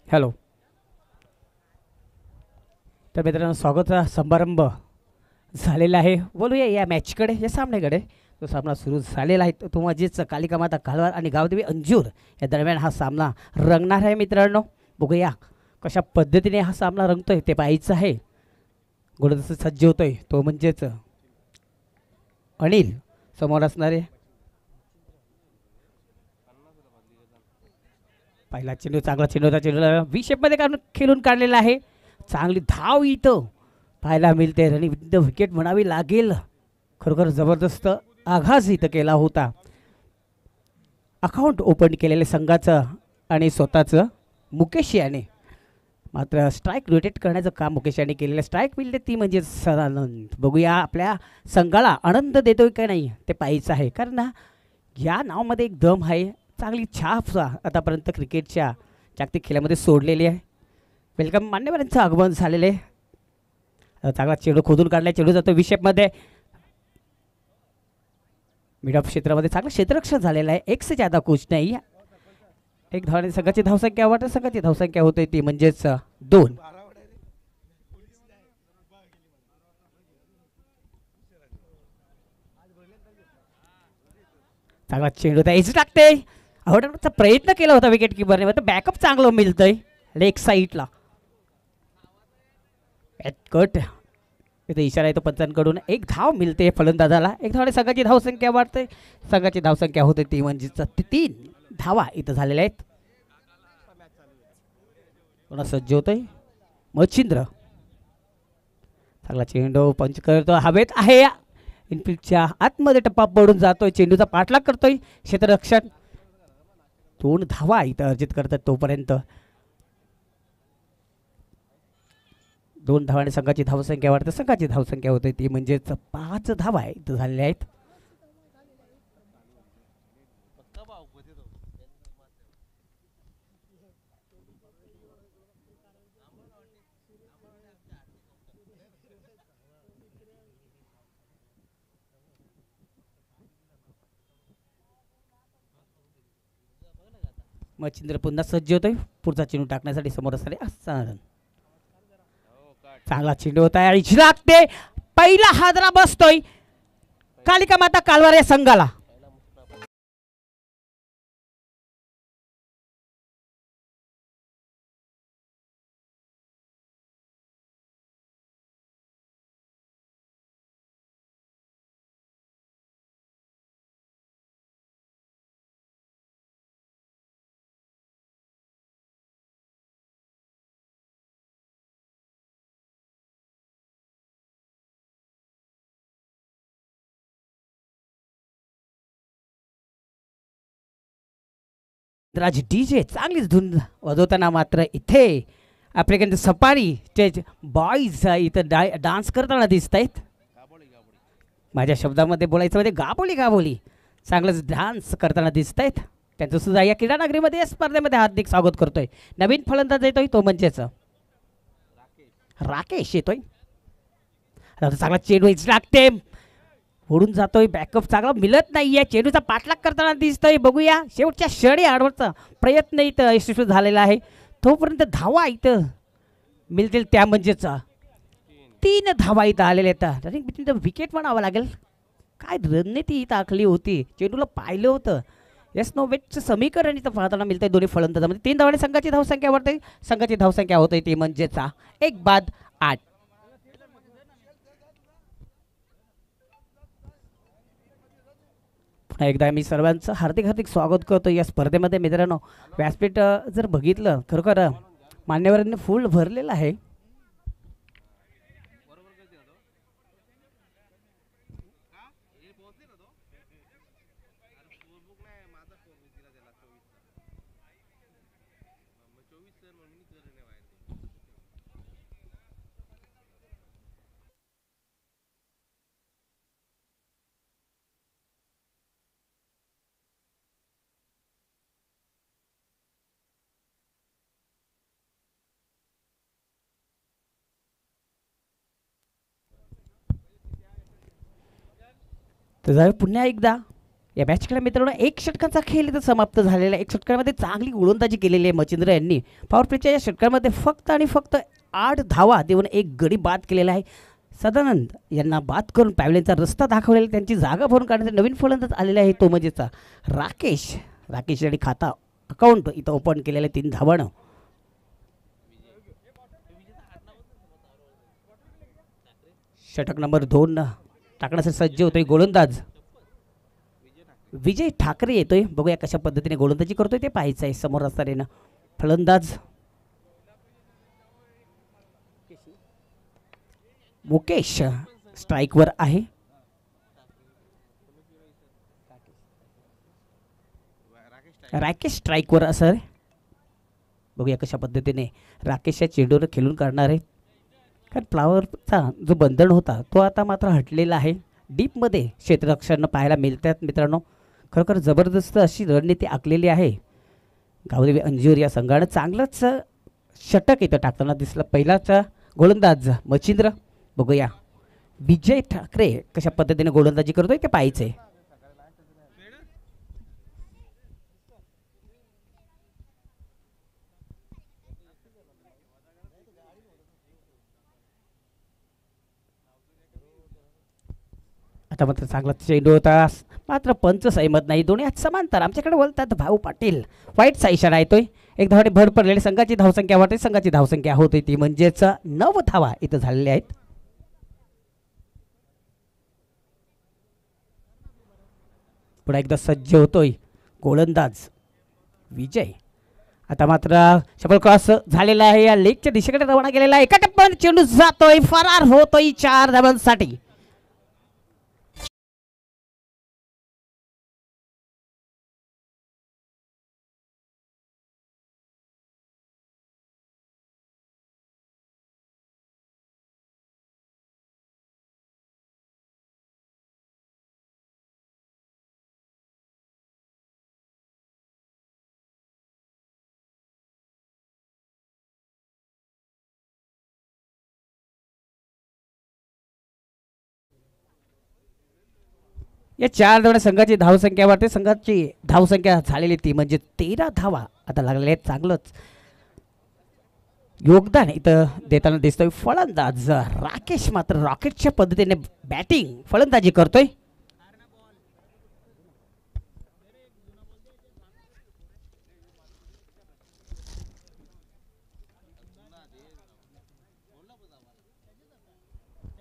Hello. तर मित्रांनो, स्वागत समारंभ झालेला आहे. बोलूया या मॅचकडे, या सामन्याकडे. तो सामना सुरू झालेला आहे. तो म्हणजेच कालिका माता कालवार आणि गावदेवी अंजूर या दरम्यान हा सामना रंगणार आहे. मित्रांनो, बघूया कशा पद्धतीने हा सामना रंगतोय ते पाहायचं आहे. गोलंदाज सज्ज होतोय तो म्हणजेच अनिल. समोर असणारे पहिला चेंडू, चांगला चेंडू होता. चेंडूला व्ही शेपमध्ये काढून खेळून काढलेला आहे. चांगली धाव इथं पाहायला मिळते. रनिंग विथ विकेट म्हणावी लागेल. खरोखर जबरदस्त आघात इथं केला होता. अकाउंट ओपन केलेले संघाचं आणि स्वतःचं मुकेश याने. मात्र स्ट्राईक रोटेट करण्याचं काम मुकेश याने केलेलं. स्ट्राईक मिळते ती म्हणजे सदानंद. बघूया आपल्या संघाला आनंद देतोय का नाही ते पाहायचं आहे. कारण या नावामध्ये एक दम आहे. चांगली छाप आतापर्यंत क्रिकेटच्या जागतिक खेळामध्ये सोडलेली आहे. वेलकम मान्यवरांचं आगमन झालेलं आहे. चांगला चेंडू खोदून काढला. चेंडू जातो विषेपमध्ये. मिड ऑफ क्षेत्रामध्ये चांगलं क्षेत्ररक्षण झालेलं आहे. एक से ज्यादा कुछ नाही. एक धावाने संघाची धावसंख्या वाटत. संघाची धावसंख्या होते ती म्हणजेच 2. चांगला चेंडू त्या एज टाकते. आवडण्याचा प्रयत्न केला होता विकेट किपरने. तर बॅकअप चांगलं मिळतंय लेग साईडला. कट इथे इशारा येतो पंचांकडून. एक धाव मिळते फलंदाजाला. एक धावाने संघाची धावसंख्या वाढते. संघाची धावसंख्या होते ती म्हणजे 3 धावा इथं झालेल्या आहेत. पुन्हा सज्ज होतोय मच्छिंद्र. चांगला चेंडू पंच करतो. हवेत आहे. इनफिल्डच्या आतमध्ये टप्पा पडून जातोय. चेंडूचा पाठलाग करतोय क्षेत्ररक्षण. 2 धावा इथं अर्जित करतात. तोपर्यंत 2 धावाने संघाची धावसंख्या वाढते. संघाची धावसंख्या होते ती म्हणजेच 5 धावा इथं झालेल्या आहेत. मच्छिंद्र पुन्हा सज्ज होतोय पुढचा चेंडू टाकण्यासाठी. समोर असणारे आसानंद. चांगला चेंडू होता आणि लागते. पहिला हादरा बसतोय कालिका माता कालवार या संघाला. राज डीजे चांगलीच धून वाजवताना मात्र इथे आफ्रिकन सफारी स्टेज बॉईज इथं डान्स करताना दिसत आहेत. माझ्या शब्दामध्ये बोलायचं म्हणजे गाबोली गाबोली चांगलंच डान्स करताना दिसत आहेत. त्यांचं सुद्धा या क्रीडा नगरीमध्ये या स्पर्धेमध्ये हार्दिक स्वागत करतोय. नवीन फलंदाज येतोय तो म्हणजेच राकेश येतोय. चांगला चेंडू लागते. ओढून जातोय. बॅकअप चांगला मिळत नाहीये. चेंडूचा पाठलाग करताना दिसतोय. बघूया शेवटच्या क्षणी आडवरचा प्रयत्न इथं यशस्वी झालेला आहे. तोपर्यंत धावा इथं मिळतील त्या म्हणजेच 3 धावा इथं आलेल्या आहेत. रनिंग विकेट म्हणावं लागेल. काय रणनीती इथं आखली होती. चेंडूला पाहिलं होतं. येस नो वेटचं समीकरण इथं पाहताना मिळतंय दोन्ही फलंदाजामध्ये. 3 धावाने संघाची धावसंख्या वाढते. संघाची धावसंख्या होते ती म्हणजेच 1 बाद 8. पुन्हा एकदा मी सर्वांचं हार्दिक हार्दिक स्वागत करतो या स्पर्धेमध्ये. मित्रांनो, व्यासपीठ जर बघितलं खरोखर मान्यवरांनी फुल भरलेलं आहे. तर पुन्हा एकदा या मॅचकडे मित्रांनो एक षटकांचा खेळ इथं समाप्त झालेला आहे. एक षटकामध्ये चांगली गोलंदाजी केलेली आहे मच्छिंद्र यांनी. पॉवर प्लेच्या या षटकामध्ये फक्त आणि फक्त 8 धावा देऊन एक गडी बाद केलेला आहे. सदानंद यांना बाद करून पॅव्हलियनचा रस्ता दाखवलेला, त्यांची जागा भरून काढण्याचा नवीन फलंदाज आलेला आहे तो म्हणजेचा राकेश यांनी खाता अकाउंट इथं ओपन केलेलं आहे 3 धावानं. षटक नंबर 2 टाकण्यासाठी सज्ज होतोय गोलंदाज विजय ठाकरे येतोय. बघूया कशा पद्धतीने गोलंदाजी करतोय ते पाहायचं आहे. समोर असणारे फलंदाज मुकेश स्ट्राईकवर आहे. राकेश स्ट्राईकवर असं बघूया कशा पद्धतीने राकेश या चेंडूवर खेळून काढणार आहे. कारण फ्लावरचा जो बंधन होता तो आता मात्र हटलेला आहे. डीपमध्ये क्षेत्ररक्षण पाहायला मिळतात मित्रांनो. खरोखर जबरदस्त अशी रणनीती आखलेली आहे. गावदेवी अंजूर या संघानं चांगलंच षटक इथं टाकताना दिसलं. पहिलाच गोलंदाज मच्छिंद्र. बघूया विजय ठाकरे कशा पद्धतीने गोलंदाजी करतोय ते पाहायचंय. आता मात्र चांगला चेंडू होता मात्र पंच सहमत नाही. दोन्ही हात समांतर आमच्याकडे बोलतात भाऊ पाटील. वाईटचा इशारा येतोय. एक धावाने भर पडलेली संघाची धावसंख्या वाटते. संघाची धावसंख्या होती ती म्हणजेच 9 धावा इथं झालेल्या आहेत. पुन्हा एकदा सज्ज होतोय गोलंदाज विजय. आता मात्र शबल क्रॉस झालेला आहे. या लेगच्या दिशेकडे रवाना केलेला आहे. एका टप्प्यावर चेंडू जातोय फरार होतोय 4 धावांसाठी. या 4 धावण्या संघाची धावसंख्या वाटते. संघाची धावसंख्या झालेली ती म्हणजे 13 धावा आता लागलेल्या आहेत. चांगलंच योगदान इथं देताना दिसतोय फलंदाज राकेश. मात्र रॉकेटच्या पद्धतीने बॅटिंग फलंदाजी करतोय.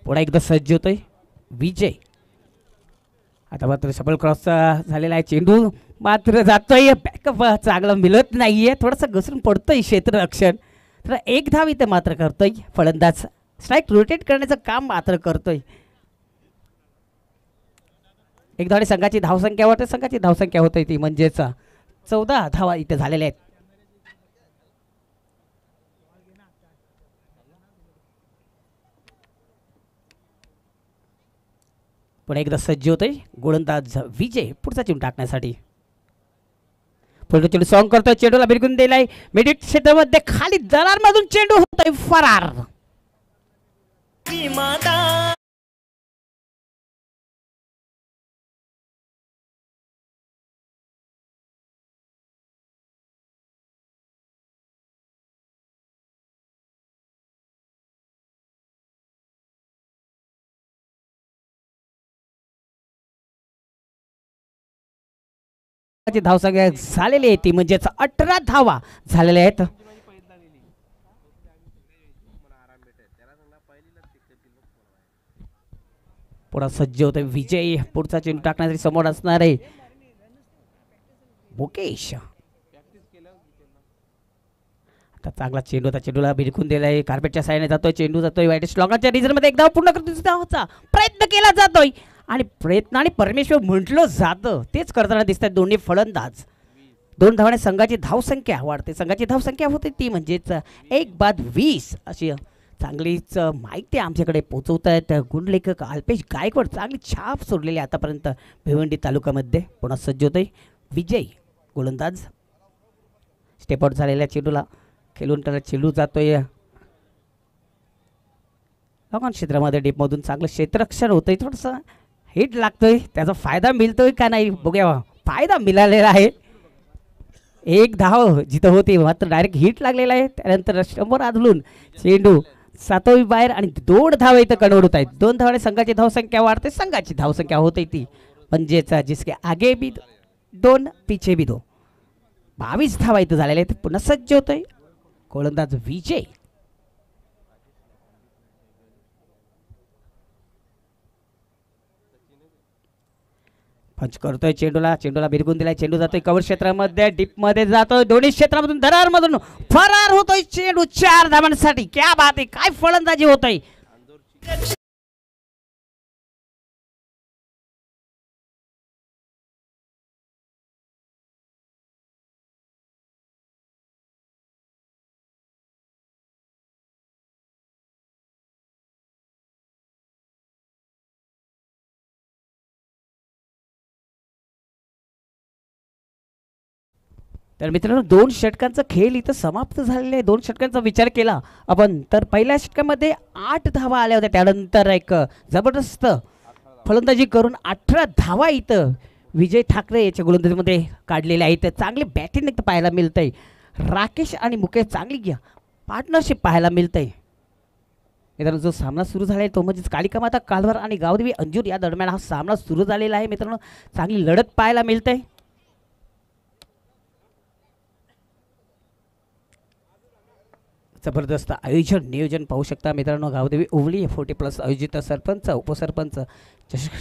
पुन्हा एकदा सज्ज होतोय विजय. आता मात्र शबल क्रॉस झालेला आहे. चेंडू मात्र जातोय. बॅकअप चांगला मिळत नाहीये. थोडंसं घसरून पडतोय क्षेत्ररक्षण. तर 1 धाव इथं मात्र करतोय फलंदाज. स्ट्राईक रोटेट करण्याचं काम मात्र करतोय. 1 धावाने संघाची धावसंख्या वाटते. संघाची धावसंख्या होते ती म्हणजेच 14 धावा इथे झालेल्या आहेत. पुन्हा एकदा सज्ज होतोय गोलंदाज विजय पुढचा चेंडू टाकण्यासाठी. पुढे चेंडू सॉंग करतोय. चेंडूला बिरकून दिलाय मिडिट क्षेत्रामध्ये. खाली दरारमधून चेंडू होतोय फरार. धावसंख्या झालेली आहे ती म्हणजेच 18 धावा झालेल्या आहेत. पुढे सज्ज होतोय विजय. पुढचा चेंडू टाकण्यासाठी समोर असणार आहे मुकेश. आता चांगला चेंडू होता. चेंडूला बिरकून दिलाय. कार्पेटच्या साईडने जातोय. चेंडू जातोय वाईट स्लॉगाच्या रिझनमध्ये. एक धाव पूर्ण करतो प्रयत्न केला जातोय आणि प्रयत्नाने परमेश्वर म्हटलं जातं तेच करताना दिसतात दोन्ही फलंदाज. 2 धावाने संघाची धावसंख्या वाढते. संघाची धावसंख्या होते ती म्हणजेच 1 बाद 20 अशी चांगलीच माहिती आमच्याकडे पोहोचवत आहेत गुणलेखक अल्पेश गायकवाड. चांगली छाप सोडलेली आतापर्यंत भिवंडी तालुक्यामध्ये. पुन्हा सज्ज होतोय विजय गोलंदाज. स्टेप आउट झालेल्या चेंडूला खेळून त्याला चेंडू जातोय लॉंग क्षेत्रामध्ये. डीपमधून चांगलं क्षेत्ररक्षण होतंय. थोडंसं हिट लागतोय, त्याचा फायदा मिळतोय का नाही बघूया. फायदा मिळालेला आहे. एक धाव जिथं होते मात्र डायरेक्ट हिट लागलेला आहे. त्यानंतर 100 आदलून चेंडू सातवी बाहेर आणि 2 धावा इथं कन्वर्ट होत आहेत. 2 धावाने संघाची धावसंख्या वाढते, संघाची धावसंख्या होते ती म्हणजेच जिसके आगे भी 2 पीछे भी 2. 22 धावा इथं झालेल्या आहेत. पुन्हा सज्ज होतोय गोलंदाज विजय. पंच करतोय चेंडूला, चेंडूला बिरगून दिलाय. चेंडू जातोय कव्हर क्षेत्रामध्ये, डीप मध्ये जातोय, दोन्ही क्षेत्रामधून दरारमधून फरार होतोय चेंडू 4 धावांसाठी. क्या बात आहे, काय फलंदाजी होतोय. तर मित्रांनो 2 षटकांचा खेळ इथं समाप्त झालेला आहे. 2 षटकांचा विचार केला आपण तर पहिल्या षटकामध्ये 8 धावा आल्या होत्या. त्यानंतर एक जबरदस्त फलंदाजी करून 18 धावा इथं विजय ठाकरे याच्या गोलंदाजीमध्ये काढलेल्या आहेत. चांगली बॅटिंग इथं पाहायला मिळतंय. राकेश आणि मुकेश चांगली पार्टनरशिप पाहायला मिळतंय. मित्रांनो जो सामना सुरू झाला आहे तो म्हणजेच कालिका माता कालवार आणि गावदेवी अंजूर या दरम्यान हा सामना सुरू झालेला आहे. मित्रांनो चांगली लढत पाहायला मिळतंय. जबरदस्त आयोजन नियोजन पाहू शकता मित्रांनो. गावदेवी ओवली 40+ आयोजित सरपंच उपसरपंच चषक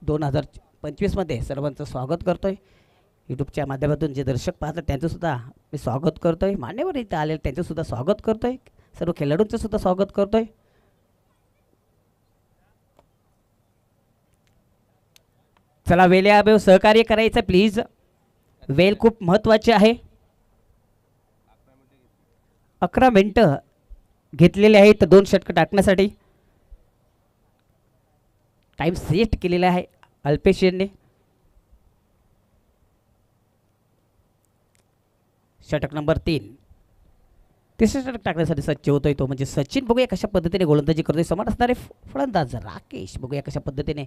2025 मध्ये सर्वांचं स्वागत करतोय. यूट्यूबच्या माध्यमातून जे दर्शक पाहतात त्यांचं सुद्धा मी स्वागत करतोय. मान्यवर इथे आलेले त्यांचं सुद्धा स्वागत करतोय. सर्व खेळाडूंचं सुद्धा स्वागत करतोय. चला वेल या सहकार्य करायचं प्लीज. वेल खूप महत्त्वाचे आहे. 11 मिनिटं घेतलेले आहेत 2 षटकं टाकण्यासाठी. टाइम सेट केलेला आहे अल्पेश यांनी. षटक नंबर 3 तिसरे षटक टाकण्यासाठी सज्ज होतोय तो म्हणजे सचिन. बघूया कशा पद्धतीने गोलंदाजी करतोय. समान असणारे फलंदाज राकेश बघूया कशा पद्धतीने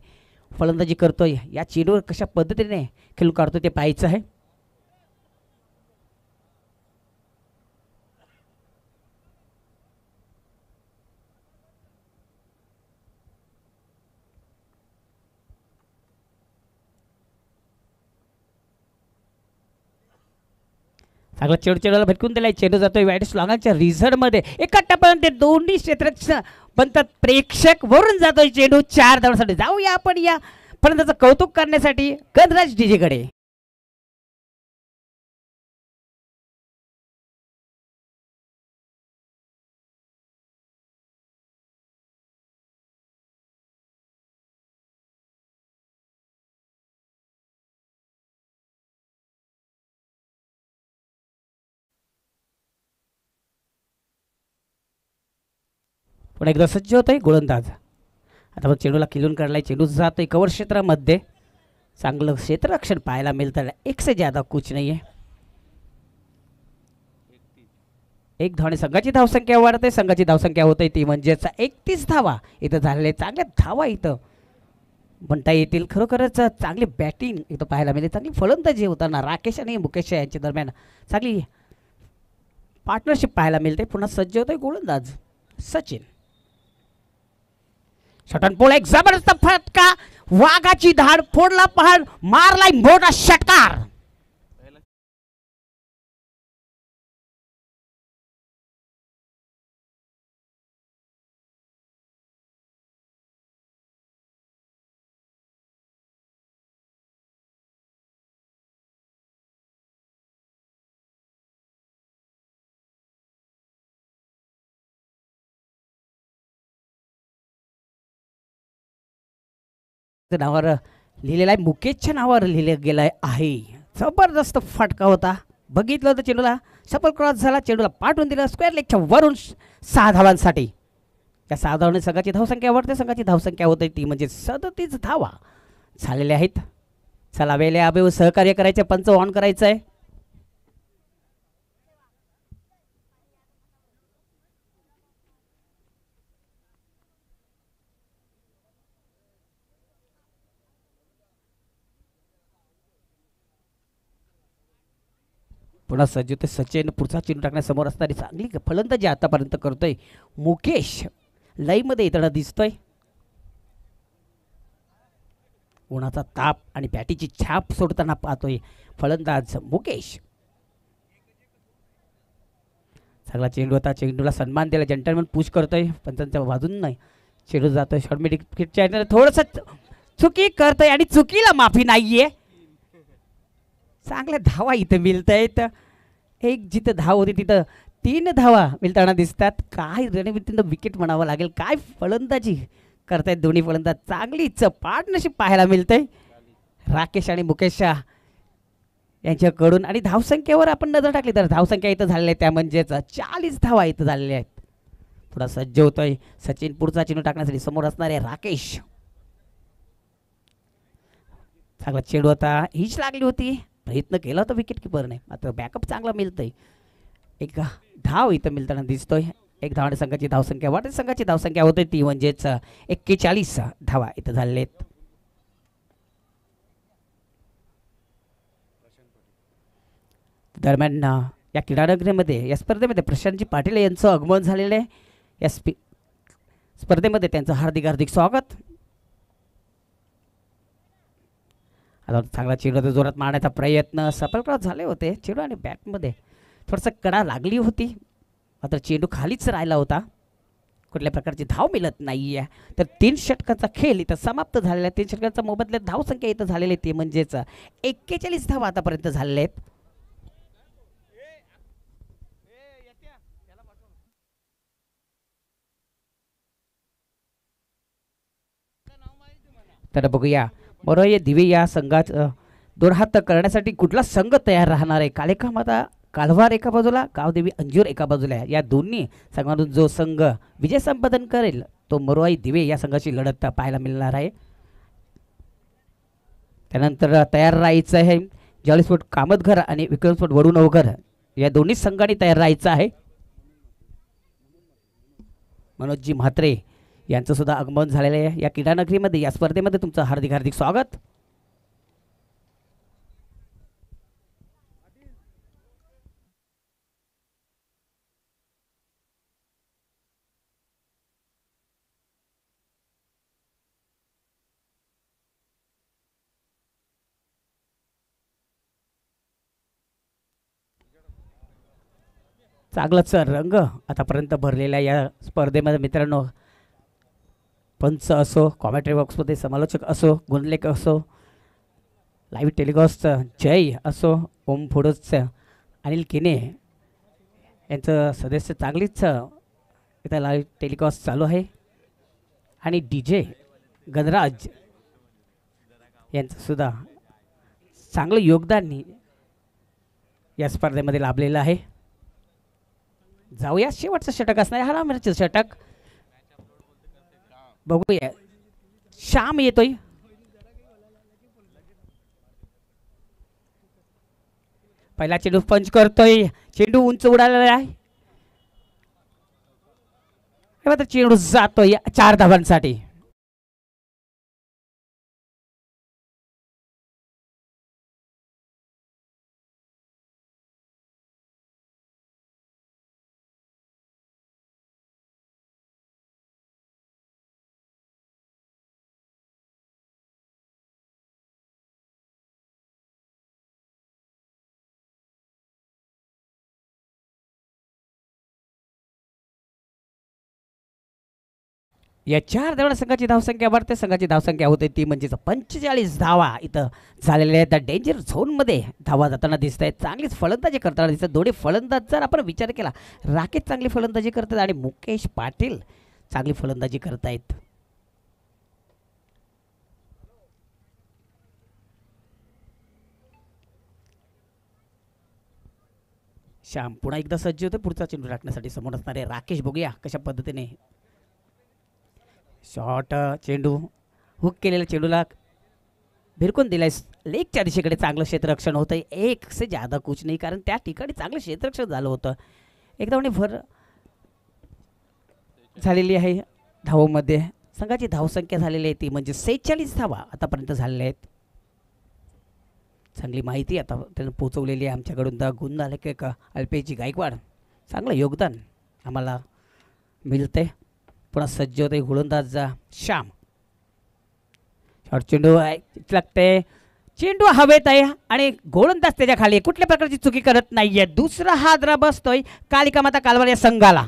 फलंदाजी करतोय. या चेंडूवर कशा पद्धतीने खेळ काढतोय ते पाहायचं आहे. चांगला चेंडूला भटकून दिलाय. चेंडू जातोय वाईट लॉंगाच्या रिझल्टमध्ये. एका टप्प्यामध्ये दोन्ही क्षेत्रात बनतात प्रेक्षक. वरून जातोय चेंडू 4 धावांसाठी. जाऊया आपण या फलंदाजाचं कौतुक करण्यासाठी गणराज डीजेकडे. पुन्हा एकदा सज्ज होतोय गोलंदाज. आता मग चेंडूला किलून काढलाय. चेंडू जातोय कव्हर क्षेत्रामध्ये. चांगलं क्षेत्ररक्षण पाहायला मिळतं. एक से ज्यादा कुछ नाही आहे. 1 धावाने संघाची धावसंख्या वाढते. संघाची धावसंख्या होते ती म्हणजेच 31 धावा इथं झालेल्या. चांगल्या धावा इथं म्हणता येतील. खरोखरच चांगली बॅटिंग इथं पाहायला मिळते. चांगली फलंदाजी होताना राकेश आणि मुकेश यांच्या दरम्यान चांगली पार्टनरशिप पाहायला मिळते. पुन्हा सज्ज होतोय गोलंदाज सचिन. षटनपोळ एक जबरदस्त फटका. वाघाची धाड फोडला पहाड मारलाय मोठा षटकार. नावावर लिहिलेलं आहे. मुकेशच्या नावावर लिहिलं गेलं आहे. जबरदस्त फटका होता. बघितलं होतं चेंडूला सफल क्रॉस झाला. चेंडूला पाठवून दिलं स्क्वेअर लेगच्या वरून 6 धावांसाठी. त्या 6 धावांनी संघाची धावसंख्या वाढते. संघाची धावसंख्या होते ती म्हणजे 37 धावा झालेल्या आहेत. चला वेळे अभेव सहकार्य करायचे. पंच ऑन करायचं आहे. पुन्हा सज्ज होते सचिन. पुढचा चेंडू टाकण्यासमोर असणारी चांगली फलंदाजी आतापर्यंत करतोय मुकेश. लईमध्ये येताना दिसतोय. उन्हाचा ताप आणि बॅटीची छाप सोडताना पाहतोय फलंदाज मुकेश. चांगला चेंडू होता. चेंडूला सन्मान दिला. जंटलमॅन पुश करतोय पण त्यांच्या बाजून नाही. चेंडू जातोय शॉर्ट मिड विकेटच्या थोडस चुकी करतोय आणि चुकीला माफी नाहीये. चांगल्या धावा इथे मिळत आहेत. एक जिथं धाव होती तिथं 3 धावा मिळताना दिसतात. काय रणनीतीनं विकेट म्हणावं लागेल. काय फलंदाजी करतायत दोन्ही फलंदाज. चांगलीच पार्टनरशिप पाहायला मिळतंय राकेश आणि मुकेश यांच्याकडून. आणि धावसंख्येवर आपण नजर टाकली तर धावसंख्या इथं झालेल्या आहे त्या म्हणजेच 40 धावा इथं झालेल्या आहेत. थोडा सज्ज होतोय सचिन. पुढचा चेंडू टाकण्यासाठी समोर असणारे राकेश. चांगला चेंडू होता. हिच लागली होती. प्रयत्न केला होता विकेट किपरने. मात्र बॅकअप चांगला मिळतोय. एक धाव इथं मिळताना दिसतोय. एक धावाने संघाची धावसंख्या वाटत संघाची धावसंख्या होते ती म्हणजेच 41 धावा इथं झालेल्या आहेत. दरम्यान या क्रीडानगरीमध्ये या स्पर्धेमध्ये प्रशांतजी पाटील यांचं आगमन झालेलं आहे. या स्पर्धेमध्ये त्यांचं हार्दिक हार्दिक स्वागत. आता चांगला चेंडू जोरात मारण्याचा प्रयत्न सफल झाले होते. चेंडू आणि बॅटमध्ये थोडंसं कडा लागली होती. मात्र चेंडू खालीच राहिला होता. कुठल्या प्रकारची धाव मिळत नाही आहे. तर 3 षटकांचा खेळ इथं समाप्त झालेला आहे. 3 षटकांचा मोबदल्यात धावसंख्या इथं झालेली आहे ती म्हणजेच 41 धावा आतापर्यंत झालेल्या आहेत. तर बघूया मोरय दिवे या संघात 2 हात करण्यासाठी कुठला संघ तयार राहणार आहे. कालेका माता कालवार एका बाजूला गावदेवी अंजूर एका बाजूला. या दोन्ही संघातून जो संघ विजय संपादन करेल तो मोरवाई दिवे या संघाची लढत पाहायला मिळणार आहे. त्यानंतर तयार राहायचं आहे जॉली स्पोर्ट कामतघर आणि विक्रम स्पोर्ट वडूनवघर या दोन्ही संघांनी तयार राहायचं आहे. मनोजजी म्हात्रे यांचं सुद्धा आगमन झालेलं आहे या क्रीडानगरीमध्ये. या स्पर्धेमध्ये तुमचं हार्दिक हार्दिक स्वागत. चांगलाच रंग आतापर्यंत भरलेला या स्पर्धेमध्ये मित्रांनो. पंच असो, कॉमेंट्री बॉक्समध्ये समालोचक असो, गुणलेख असो, लाईव्ह टेलिकास्ट जय असो, ओम फोडोच अनिल किने यांचं सदस्य चांगलीच इथं लाईव्ह टेलिकास्ट चालू आहे. आणि DJ गणराज यांचंसुद्धा चांगलं योगदान या स्पर्धेमध्ये लाभलेलं आहे. जाऊया शेवटचं षटक असणार हा रामराजचं षटक बघूया. श्याम येतोय. पहिला चेंडू पंच करतोय. चेंडू उंच उडालेला आहे. चेंडू जातोय 4 धावांसाठी. या 4 धावण्या संघाची धावसंख्या वाढते. संघाची धावसंख्या होते ती म्हणजेच 45 धावा इथं झालेल्या आहेत. डेंजर झोनमध्ये धावा जाताना दिसत आहेत. चांगलीच फलंदाजी करताना दिसतात दोन्ही फलंदाज. जर आपण विचार केला राकेश चांगली फलंदाजी करतात आणि मुकेश पाटील चांगली फलंदाजी करतायत. श्याम पुन्हा एकदा सज्ज होते पुढचा चेंडू टाकण्यासाठी. समोर असणारे राकेश बघूया कशा पद्धतीने शॉर्ट चेंडू हुक केलेल्या चेंडूला भिरकून दिलाय लेगच्या दिशेकडे. चांगलं क्षेत्ररक्षण होतं. एक से ज्यादा कुछ नाही कारण त्या ठिकाणी चांगलं क्षेत्ररक्षण झालं होतं. एक धावणे भर झालेली आहे धावांमध्ये. संघाची धावसंख्या झालेली आहे ती म्हणजे 46 धावा आतापर्यंत झालेल्या आहेत. चांगली माहिती आता त्यानं पोचवलेली आहे आमच्याकडून. द गुण आले की अल्पेची गायकवाड चांगलं योगदान आम्हाला मिळते. पुन्हा सज्ज होते गोलंदाज श्याम. शॉर्ट चेंडू आहे लागते, चेंडू हवेत आहे आणि गोलंदाज त्याच्या खाली कुठल्या प्रकारची चुकी करत नाहीये. दुसरा हादरा बसतोय कालिका माता कालवार या संघाला.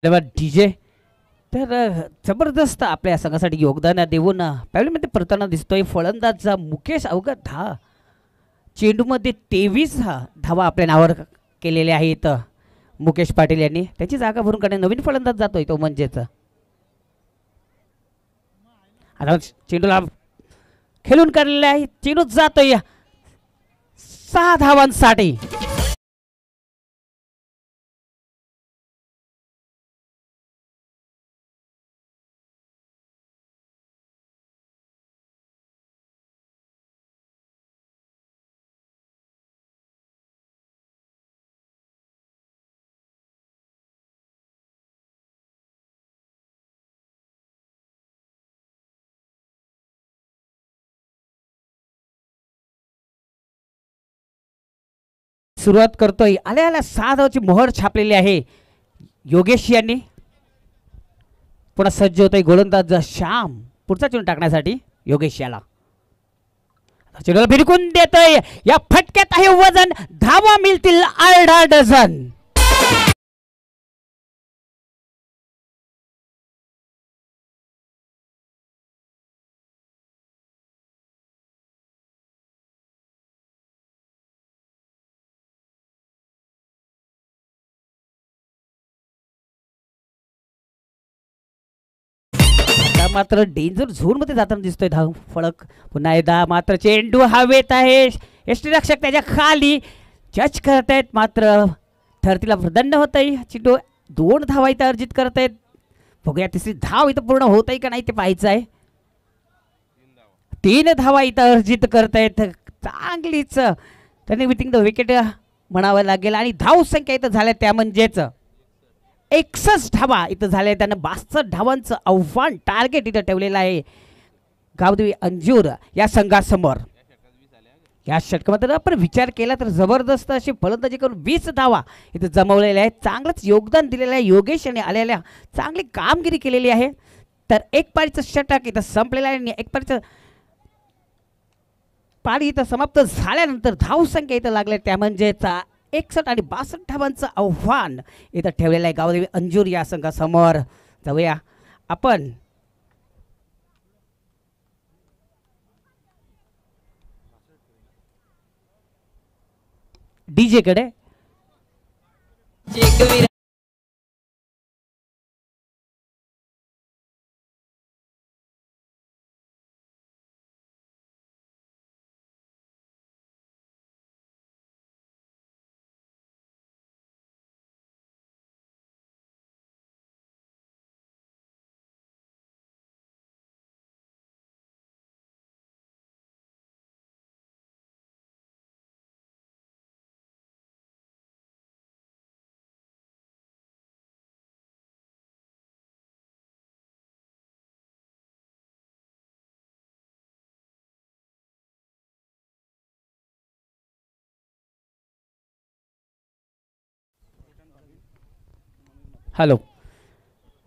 डीजे तर जबरदस्त आपल्या संघासाठी योगदान देऊन पॅव्हलियनमध्ये परताना दिसतोय फलंदाज मुकेश. अवघा 10 चेंडूमध्ये 23 धावा आपल्या नावावर केलेल्या आहेत मुकेश पाटील यांनी. त्याची जागा भरून काढणे नवीन फलंदाज जातोय तो म्हणजेच. आता चेंडूला खेळून काढलेला आहे, चेंडू जातोय 6 धावांसाठी. सुरुवात करतोय आल्या आल्या 6 धावाची मोहर छापलेली आहे योगेश यांनी. पुन्हा सज्ज होतोय गोलंदाज श्याम पुढचा चेंडू टाकण्यासाठी. योगेश याला चेंडूला भिरकून देतोय, या फटक्यात आहे वजन, धावा मिळतील 8 डझन. मात्र डेंजर झोन मध्ये जाताना दिसतोय धाव फळक. पुन्हा एकदा मात्र चेंडू हवेत आहे, यष्टीरक्षक त्याच्या खाली जज करतायत मात्र ठरतीला दंड होत आहे. चेंडू 2 धावा इथं अर्जित करतायत. बघूया तिसरी धाव इथं पूर्ण होत आहे का नाही ते पाहायचं आहे. 3 धावा इथं अर्जित करतायत. चांगलीच त्यांनी विथिंग द विकेट म्हणावं लागेल आणि धाव संख्या इथं झाल्या त्या म्हणजेच 61 धावा इथं झाले. त्यानं 62 धावांचं आव्हान टार्गेट इथं ठेवलेलं आहे गावदेवी अंजूर या संघासमोर. या षटकामध्ये आपण विचार केला तर जबरदस्त अशी फलंदाजी करून 20 धावा इथं जमवलेल्या आहेत. चांगलंच योगदान दिलेलं आहे योगेश यांनी आलेल्या, चांगली कामगिरी केलेली आहे. तर एक पारीचं षटक इथं संपलेलं आहे आणि एक पारीचं पारी इथं समाप्त झाल्यानंतर धावसंख्या इथं लागल्या त्या म्हणजेच 61 आणि 62 धावांचं आव्हान इथं ठेवलेलं आहे गावदेवी अंजूर या संघासमोर. जाऊया आपण डीजे कडे. हॅलो.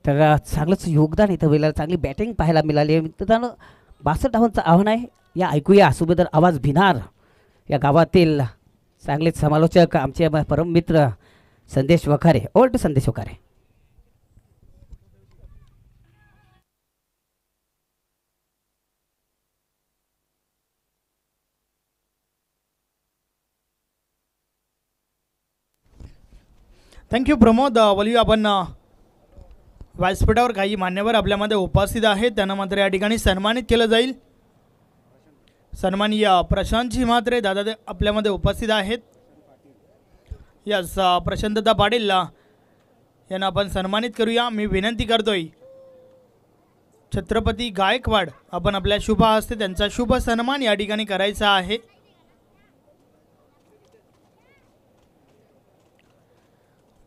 तर चांगलंच योगदान इथं वेळेला चांगली बॅटिंग पाहायला मिळाली आहे मित्रांनो. 62 धावांचं आव्हान आहे. या ऐकूया सुभेदार आवाज भिनार या गावातील चांगलेच समालोचक आमचे परम मित्र संदेश वखारे. ओल्ड संदेश वखारे. थँक्यू प्रमोद. बोलूया आपण व्यासपीठावर काही मान्यवर आपल्यामध्ये उपस्थित आहेत, त्यांना मात्र या ठिकाणी सन्मानित केलं जाईल। सन्माननीय प्रशांतजी म्हात्रे दादा आपल्यामध्ये उपस्थित आहेत। यस, प्रशांतदा पाटील यांना आपण सन्मानित करूया। मी विनंती करतोय छत्रपती गायकवाड आपण आपल्या शुभ हस्ते त्यांचा शुभ सन्मान या ठिकाणी करायचा आहे।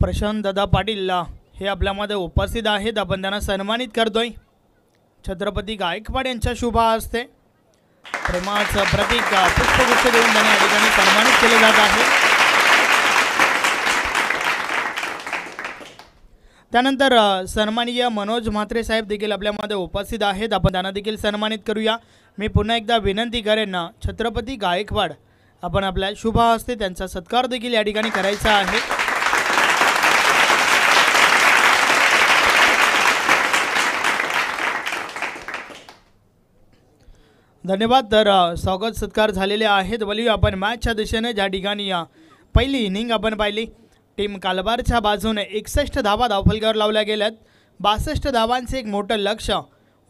प्रशांत दादा पाटील हे आपल्यामध्ये उपस्थित आहेत, आपण त्यांना सन्मानित करतोय छत्रपती गायकवाड यांच्या शुभ हस्ते। प्रेमाचं प्रतीक पुष्पगुच्छ देऊन त्यांना या ठिकाणी सन्मानित केले जात आहे। त्यानंतर सन्माननीय मनोज म्हात्रे साहेब देखील आपल्यामध्ये उपस्थित आहेत, आपण त्यांना देखील सन्मानित करूया। मी पुन्हा एकदा विनंती करेन छत्रपती गायकवाड आपण आपल्या शुभ हस्ते त्यांचा सत्कार देखील या ठिकाणी करायचा आहे। धन्यवाद। तर स्वागत सत्कार झालेले आहेत। बोलूया आपण मॅचच्या दिशेने, ज्या ठिकाणी पहिली इनिंग आपण पाहिली। टीम कालबारच्या बाजूने 61 धावा धावफलकावर लावल्या गेल्यात। 62 धावांचे एक मोठं लक्ष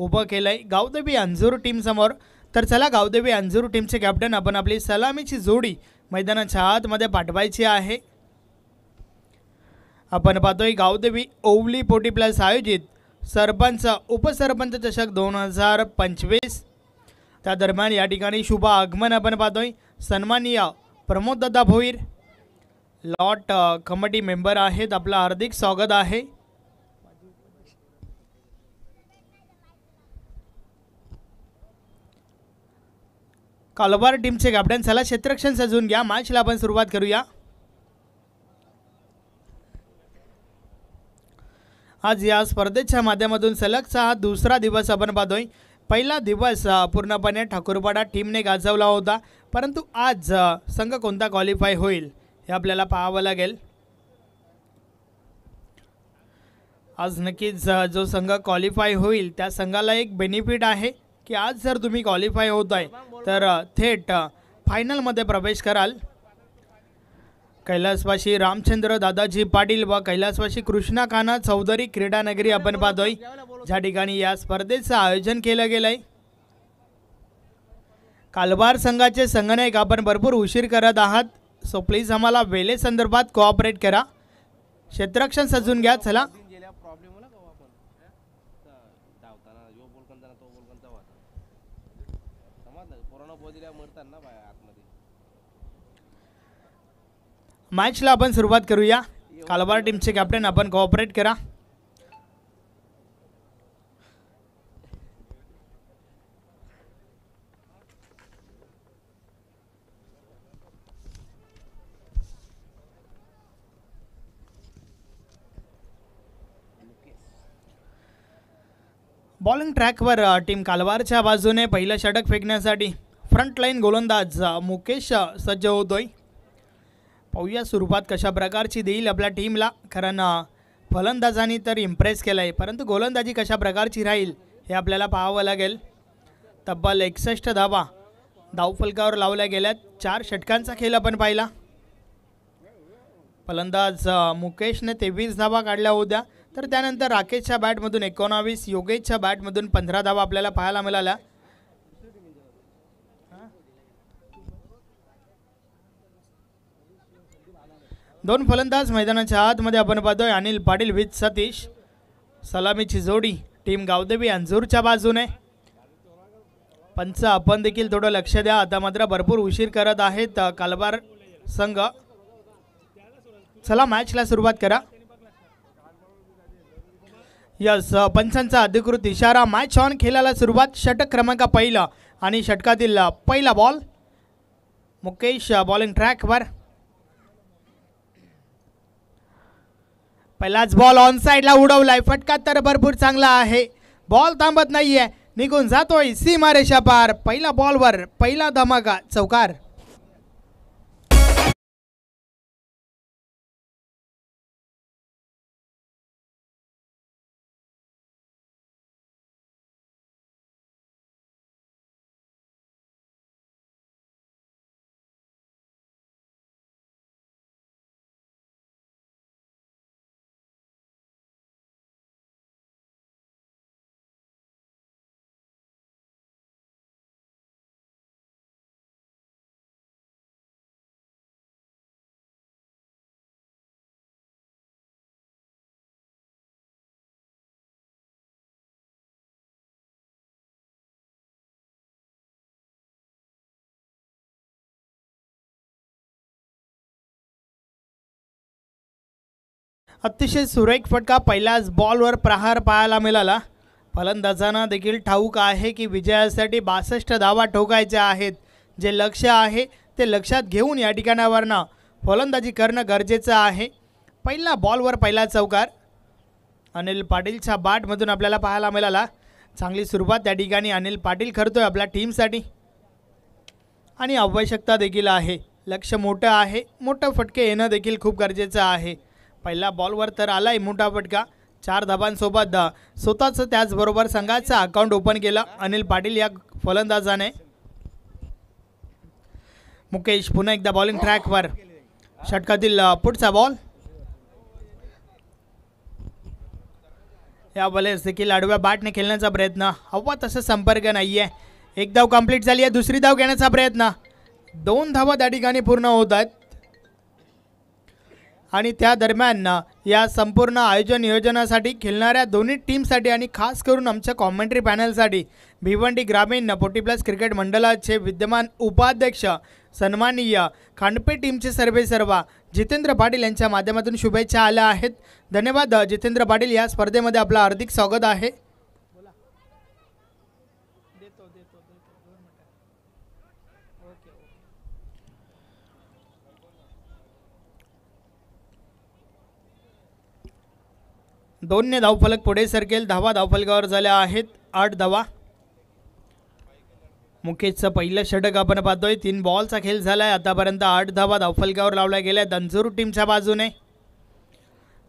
उभं केलंय गावदेवी अंजूर टीम समोर। तर चला गावदेवी अंजूर टीमचे कॅप्टन आपण आपली सलामीची जोडी मैदानाच्या आतमध्ये पाठवायची आहे। आपण पाहतोय गावदेवी ओवली पोटी प्लस आयोजित सरपंच उपसरपंच चषक 2025। त्या दरम्यान या ठिकाणी शुभ आगमन आपण पाहतोय। सन्माननीय प्रमोद दादा भोईर लॉट कमिटी मेंबर आहेत, आपलं हार्दिक स्वागत आहे। कालबार टीमचे कॅप्टन चला क्षेत्ररक्षण सजवून घ्या, मॅचला आपण सुरुवात करूया। आज या स्पर्धेच्या माध्यमातून सलगचा हा दुसरा दिवस आपण पाहतोय। पहिला दिवस पूर्णपणे ठाकूरपाडा टीमने गाजवला होता, परंतु आज संघ कोणता क्वालिफाय होईल हे आपल्याला पाहावं लागेल। आज नक्कीच जो संघ क्वालिफाय होईल त्या संघाला एक बेनिफिट आहे की आज जर तुम्ही क्वालिफाय होताय तर थेट फायनलमध्ये प्रवेश कराल। कैलासवासी रामचंद्र दादाजी पाटील व कैलासवासी कृष्णा कान्हा चौधरी क्रीडा नगरी आपण पाहतोय, ज्या ठिकाणी या स्पर्धेचं आयोजन केलं गेलंय। कालबार संघाचे संघनायक आपण भरपूर उशीर करत आहात, सो प्लीज आम्हाला वेळे संदर्भात कोऑपरेट करा। क्षेत्ररक्षण सजून घ्या। चला मॅचला आपण सुरुवात करूया। कालबार टीमचे कॅप्टन आपण कोऑपरेट करा। बॉलिंग ट्रॅकवर टीम कालबारच्या बाजूने पहिलं षटक फेकण्यासाठी फ्रंट लाईन गोलंदाज मुकेश सज्ज होतोय। पाहूया सुरुवात कशा प्रकारची देईल आपल्या टीमला, कारण फलंदाजांनी तर इम्प्रेस केलंय, परंतु गोलंदाजी कशा प्रकारची राहील हे आपल्याला पाहावं लागेल। तब्बल 61 धावा धावफलकावर लावल्या गेल्यात। 4 षटकांचा खेळ आपण पाहिला। फलंदाज मुकेशने 23 धावा काढल्या होत्या, तर त्यानंतर राकेशच्या बॅटमधून 19, योगेशच्या बॅटमधून 15 धावा आपल्याला पाहायला मिळाल्या। दोन फलंदाज मैदानाच्या आतमध्ये आपण पाहतोय, अनिल पाटील विथ सतीश। सलामीची जोडी टीम गावदेवी अंजूरच्या बाजूने। पंच आपण देखील थोडं लक्ष द्या, आता मात्र भरपूर उशीर करत आहेत कालबार संघ। चला मॅचला सुरुवात करा। यस, पंचांचा अधिकृत इशारा, मॅच ऑन, खेळायला सुरुवात। षटक क्रमांक पहिला आणि षटकातील पहिला बॉल। मुकेश बॉलिंग ट्रॅकवर। पहिलाच बॉल ऑन साइडला उडवलाय, फटका तर भरपूर चांगला आहे। बॉल थांबत नाहीये, निघून जातोय सीमारेषा पार। पहिला बॉलवर पहिला धमाका, चौकार। अतिशय सुरेख फटका पहिल्याच बॉलवर प्रहार पाहायला मिळाला. फलंदाजांना देखील ठाऊक आहे की विजयासाठी 62 धावा ठोकायच्या आहेत. जे लक्ष्य आहे ते लक्षात घेऊन या ठिकाणावरनं फलंदाजी करणं गरजेचं आहे. पहिला बॉलवर पहिला चौकार अनिल पाटीलच्या बॅटमधून आपल्याला पाहायला मिळाला. चांगली सुरुवात त्या ठिकाणी अनिल पाटील करतोय आपल्या टीमसाठी आणि आवश्यकता देखील आहे. लक्ष मोठं आहे, मोठं फटके येणं देखील खूप गरजेचं आहे. पहिल्या बॉलवर तर आलाय मोठा फटका. 4 धाबांसोबत स्वतःचं त्याचबरोबर संघाचं अकाउंट ओपन केलं अनिल पाटील या फलंदाजाने. मुकेश पुन्हा एकदा बॉलिंग ट्रॅकवर. षटकातील पुढचा बॉल. या बॉलेस देखील आडव्या बॅटने खेळण्याचा प्रयत्न. हवा तसं संपर्क नाही आहे. एक धाव कंप्लीट झाली आहे. दुसरी धाव घेण्याचा प्रयत्न. 2 धावा त्या ठिकाणी पूर्ण होत आहेत आणि त्या दरम्यान या संपूर्ण आयोजन नियोजनासाठी खेळणाऱ्या दोन्ही टीमसाठी आणि खास करून आमच्या कॉमेंट्री पॅनलसाठी भिवंडी ग्रामीण 40+ क्रिकेट मंडळाचे विद्यमान उपाध्यक्ष सन्माननीय खांडपे टीमचे सर्वेसर्वा जितेंद्र पाटील यांच्या माध्यमातून शुभेच्छा आल्या आहेत. धन्यवाद जितेंद्र पाटील. या स्पर्धेमध्ये आपलं हार्दिक स्वागत आहे. दोन्ही धावफलक पुढे सरकेल. धावा धावफलकावर झाल्या आहेत 8 धावा. मुकेशचं पहिलं षटक आपण पाहतोय. 3 बॉलचा खेळ झालाय. आतापर्यंत 8 धावा धावफलकावर लावल्या गेल्या दंजूर टीमच्या बाजूने.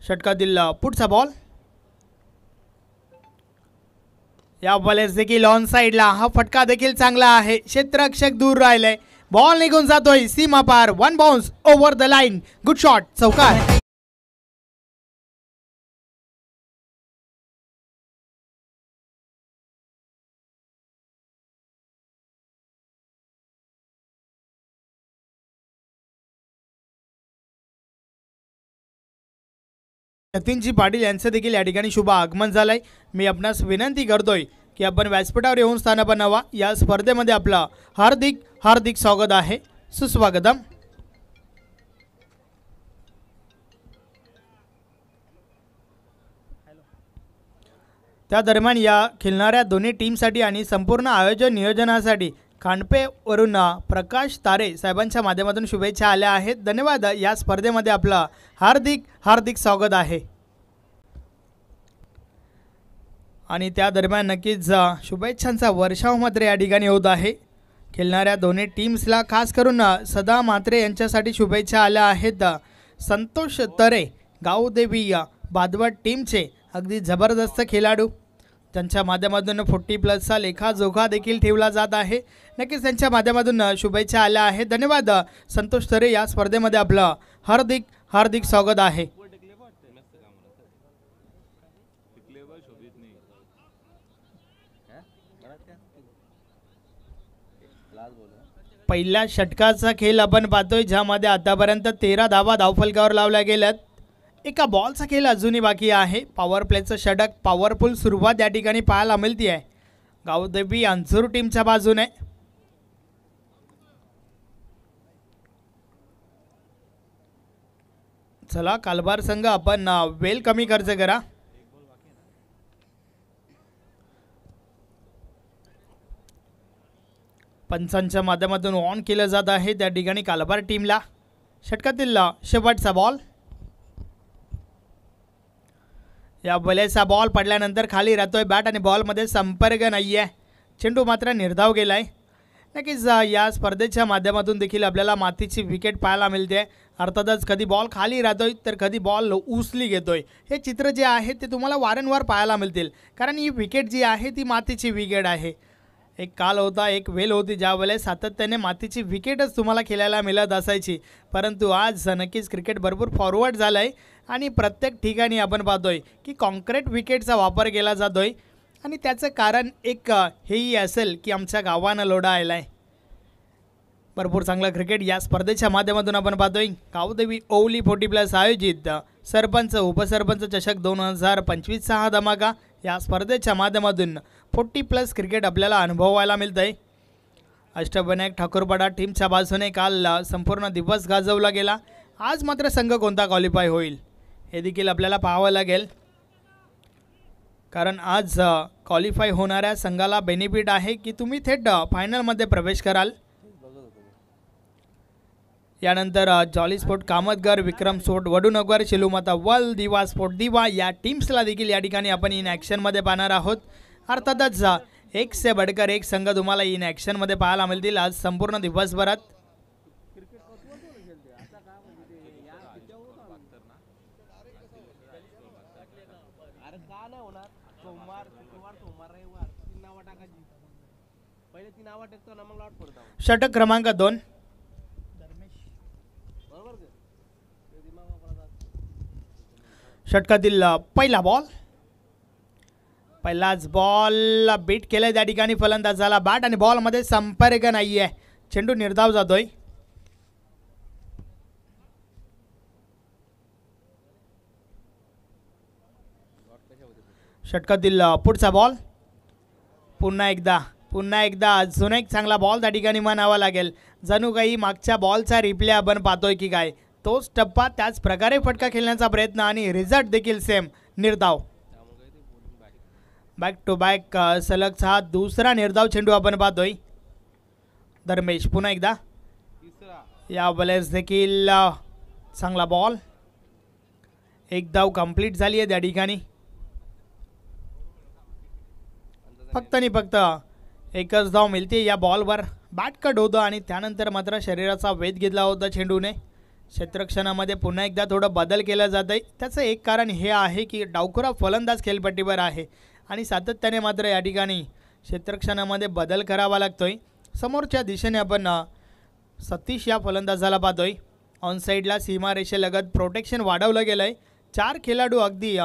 षटकातील पुढचा बॉल. या बॉलर्स देखील ऑन साईडला. हा फटका देखील चांगला आहे. क्षेत्ररक्षक दूर राहिलाय. बॉल निघून जातोय सीमा पार. 1 bounce over the line. Good shot. चौकार. जतीनजी पाटील यांचं देखील या ठिकाणी शुभ आगमन झालंय. मी आपणास विनंती करतोय की आपण व्यासपीठावर येऊन स्थान बनावा. या स्पर्धेमध्ये आपलं हार्दिक हार्दिक स्वागत आहे. सुस्वागतम. त्या दरम्यान या खेळणाऱ्या दोन्ही टीमसाठी आणि संपूर्ण आयोजन नियोजनासाठी खांडपेवरून प्रकाश तारे साहेबांच्या माध्यमातून शुभेच्छा आल्या आहेत. धन्यवाद. या स्पर्धेमध्ये आपलं हार्दिक हार्दिक स्वागत आहे. आणि त्या दरम्यान नक्कीच शुभेच्छांचा वर्षाव मात्र या ठिकाणी होत आहे. खेळणाऱ्या दोन्ही टीम्सला खास करून सदा मात्रे यांच्यासाठी शुभेच्छा आल्या आहेत. संतोष तरे गावदेवी बादवट टीमचे अगदी जबरदस्त खेळाडू त्यांच्या माध्यमातून 40+ लेखाजोखा देखील ठेवला जात आहे. नक्कीच त्यांच्या माध्यमातून शुभेच्छा आल्या आहेत. धन्यवाद संतोष तरे. या स्पर्धेमध्ये आपलं हार्दिक हार्दिक स्वागत आहे. पहिल्या षटकाचा खेळ आपण पाहतोय ज्यामध्ये आतापर्यंत 13 धावा धावफलकावर लावल्या गेल्यात. एका बॉलचा खेळ अजूनही बाकी आहे. पॉवर प्लेचं षटक पॉवरफुल सुरुवात या ठिकाणी पाहायला मिळते आहे गावदेवी अंजूर टीमच्या बाजूने. चला कालबार संघ आपण वेल कमी खर्च करा. पंचांच्या माध्यमातून ऑन केलं जात आहे त्या ठिकाणी कालबार टीमला. षटकातील शेवटचा बॉल. या बॉलेचा बॉल पडल्यानंतर खाली राहतोय बॅट आणि बॉलमध्ये संपर्क नाही आहे. चेंडू मात्र निर्धाव गेला आहे. नक्कीच या स्पर्धेच्या माध्यमातून देखील आपल्याला मातीची विकेट पाहायला मिळते. अर्थातच कधी बॉल खाली राहतोय तर कधी बॉल उचली घेतोय. हे चित्र जे आहे ते तुम्हाला वारंवार पाहायला मिळतील कारण ही विकेट जी आहे ती मातीची विकेट आहे. एक काल होता, एक वेळ होती ज्यावेळेस सातत्याने मातीची विकेटच तुम्हाला खेळायला मिळत असायची. परंतु आज नक्कीच क्रिकेट भरपूर फॉरवर्ड झालं आहे आणि प्रत्येक ठिकाणी आपण पाहतोय की कॉन्क्रीट विकेटचा वापर केला जातोय आणि त्याचं कारण एक हेही असेल की आमच्या गावानं लोढा आला आहे. भरपूर चांगलं क्रिकेट या स्पर्धेच्या माध्यमातून आपण पाहतोय. गावदेवी ओवली 40+ आयोजित सरपंच उपसरपंच चषक 2025 हा धमाका या स्पर्धेच्या माध्यमातून 40+ क्रिकेट आपल्याला अनुभवायला मिळत आहे. अष्टविनायक ठाकूरपाडा टीमच्या बाजूने काल संपूर्ण दिवस गाजवला गेला. आज मात्र संघ कोणता क्वालिफाय होईल हे देखील आपल्याला पाहावं लागेल, कारण आज क्वालिफाय होणाऱ्या संघाला बेनिफिट आहे की तुम्ही थेट फायनलमध्ये प्रवेश कराल. यानंतर जॉली स्पोर्ट कामतगर, विक्रम स्पोर्ट वडूनगर, चिलुमाता वर्ल्ड, दिवा स्पोर्ट दिवा या टीम्सला देखील या ठिकाणी आपण इन ॲक्शनमध्ये पाहणार आहोत. अर्थातच एक से बडकर एक संघ तुम्हाला इन ॲक्शनमध्ये पाहायला मिळतील आज संपूर्ण दिवसभरात. षटक क्रमांक 2. षटकातील पहिला बॉल, पहिलाच बॉल बीट केलाय त्या ठिकाणी फलंदाजाला. बॅट आणि बॉलमध्ये संपर्क नाही आहे, चेंडू निर्धाव जातोय. षटकातील पुढचा बॉल, पुन्हा एकदा अजून एक चांगला बॉल त्या ठिकाणी म्हणावा लागेल. जणू काही मागच्या बॉलचा रिप्ले आपण पाहतोय की काय, तोच टप्पा, त्याच प्रकारे फटका खेळण्याचा प्रयत्न आणि रिझल्ट देखील सेम, निर्धाव. बॅक टू बॅक सलगचा दुसरा निर्धाव चेंडू आपण पाहतोय. धर्मेश पुन्हा एकदा, या वेळेस देखील चांगला बॉल. एक धाव कंप्लीट झाली आहे त्या ठिकाणी. फक्त आणि फक्त एकच धाव मिळते या बॉलवर. बॅट कट होतं आणि त्यानंतर मात्र शरीराचा वेध घेतला होता चेंडूने. क्षेत्ररक्षणामध्ये पुन्हा एकदा थोडं बदल केला जात आहे. त्याचं एक कारण हे आहे की डावखुरा फलंदाज खेळपट्टीवर आहे आणि सातत्याने मात्र या ठिकाणी क्षेत्ररक्षणामध्ये बदल करावा लागतोय. समोरच्या दिशेने आपण सतीश या फलंदाजाला पाहतोय. ऑन साईडला सीमारेषेलगत प्रोटेक्शन वाढवलं गेलं आहे. 4 खेळाडू अगदी